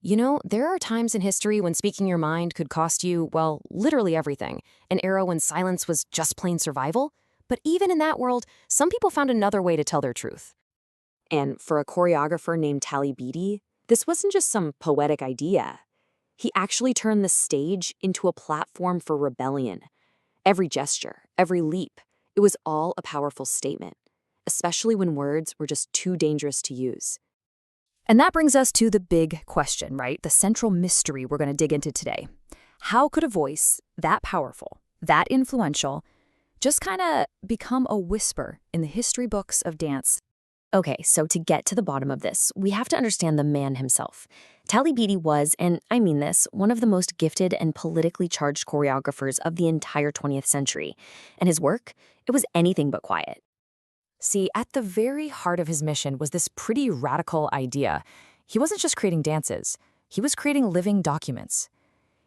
You know, there are times in history when speaking your mind could cost you, well, literally everything. An era when silence was just plain survival. But even in that world, some people found another way to tell their truth. And for a choreographer named Talley Beatty, this wasn't just some poetic idea. He actually turned the stage into a platform for rebellion. Every gesture, every leap, it was all a powerful statement, especially when words were just too dangerous to use. And that brings us to the big question, right? The central mystery we're going to dig into today. How could a voice that powerful, that influential, just kind of become a whisper in the history books of dance? Okay, so to get to the bottom of this, we have to understand the man himself. Talley Beatty was, and I mean this, one of the most gifted and politically charged choreographers of the entire 20th century. And his work, it was anything but quiet. See, at the very heart of his mission was this pretty radical idea. He wasn't just creating dances, he was creating living documents.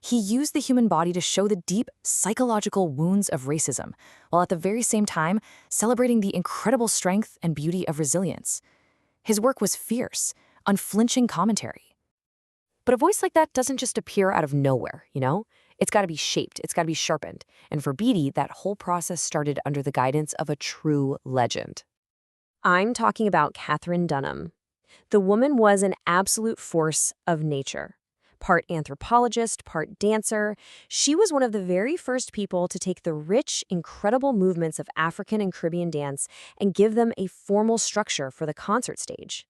He used the human body to show the deep psychological wounds of racism, while at the very same time celebrating the incredible strength and beauty of resilience. His work was fierce, unflinching commentary. But a voice like that doesn't just appear out of nowhere, you know? It's got to be shaped, it's got to be sharpened. And for Beatty, that whole process started under the guidance of a true legend. I'm talking about Katherine Dunham. The woman was an absolute force of nature. Part anthropologist, part dancer, she was one of the very first people to take the rich, incredible movements of African and Caribbean dance and give them a formal structure for the concert stage.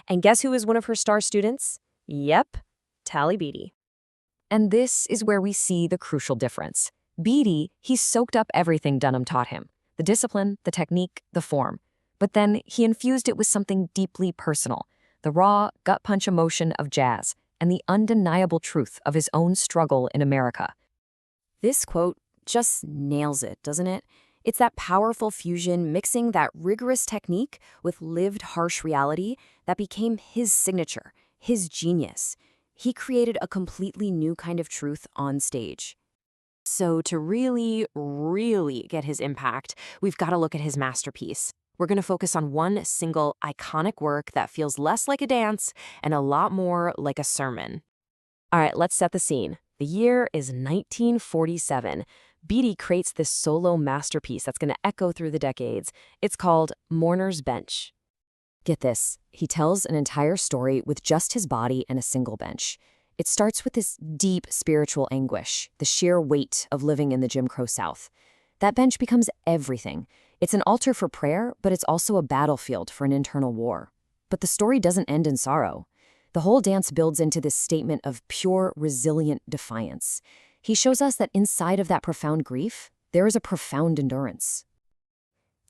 And guess who was one of her star students? Yep, Talley Beatty. And this is where we see the crucial difference. Beatty, he soaked up everything Dunham taught him, the discipline, the technique, the form. But then he infused it with something deeply personal, the raw, gut-punch emotion of jazz, and the undeniable truth of his own struggle in America. This quote just nails it, doesn't it? It's that powerful fusion mixing that rigorous technique with lived harsh reality that became his signature, his genius. He created a completely new kind of truth on stage. So to really get his impact, we've got to look at his masterpiece. We're going to focus on one single iconic work that feels less like a dance and a lot more like a sermon. All right, let's set the scene. The year is 1947. Beatty creates this solo masterpiece that's going to echo through the decades. It's called Mourner's Bench. Get this, he tells an entire story with just his body and a single bench. It starts with this deep spiritual anguish, the sheer weight of living in the Jim Crow South. That bench becomes everything. It's an altar for prayer, but it's also a battlefield for an internal war. But the story doesn't end in sorrow. The whole dance builds into this statement of pure, resilient defiance. He shows us that inside of that profound grief, there is a profound endurance.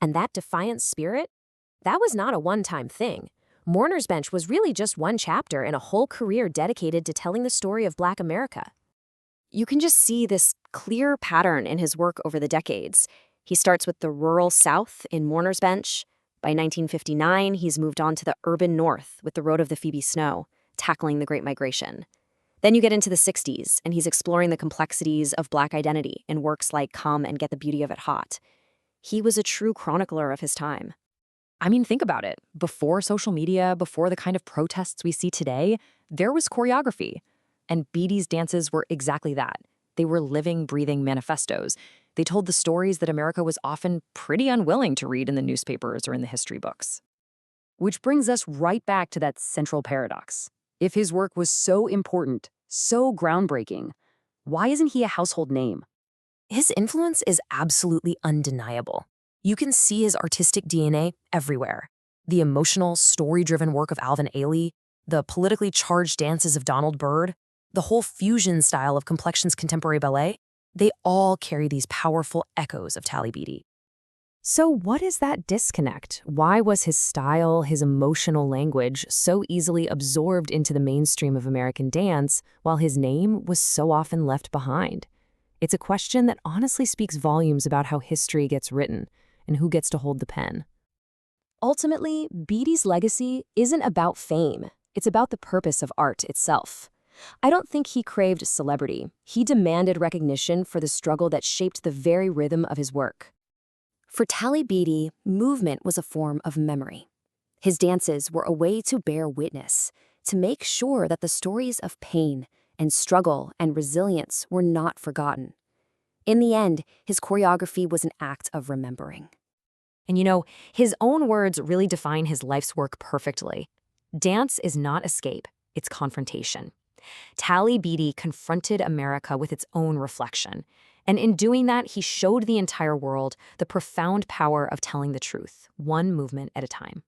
And that defiant spirit? That was not a one-time thing. Mourner's Bench was really just one chapter in a whole career dedicated to telling the story of Black America. You can just see this clear pattern in his work over the decades. He starts with the rural South in Mourner's Bench. By 1959, he's moved on to the urban North with the Road of the Phoebe Snow, tackling the Great Migration. Then you get into the 60s, and he's exploring the complexities of Black identity in works like Come and Get the Beauty of It Hot. He was a true chronicler of his time. I mean, think about it. Before social media, before the kind of protests we see today, there was choreography. And Beatty's dances were exactly that. They were living, breathing manifestos. They told the stories that America was often pretty unwilling to read in the newspapers or in the history books. Which brings us right back to that central paradox. If his work was so important, so groundbreaking, why isn't he a household name? His influence is absolutely undeniable. You can see his artistic DNA everywhere. The emotional, story-driven work of Alvin Ailey, the politically charged dances of Donald Byrd, the whole fusion style of Complexion's contemporary ballet, they all carry these powerful echoes of Talley Beatty. So what is that disconnect? Why was his style, his emotional language, so easily absorbed into the mainstream of American dance, while his name was so often left behind? It's a question that honestly speaks volumes about how history gets written and who gets to hold the pen. Ultimately, Beatty's legacy isn't about fame. It's about the purpose of art itself. I don't think he craved celebrity. He demanded recognition for the struggle that shaped the very rhythm of his work. For Talley Beatty, movement was a form of memory. His dances were a way to bear witness, to make sure that the stories of pain and struggle and resilience were not forgotten. In the end, his choreography was an act of remembering. And his own words really define his life's work perfectly. Dance is not escape, it's confrontation. Talley Beatty confronted America with its own reflection. And in doing that, he showed the entire world the profound power of telling the truth, one movement at a time.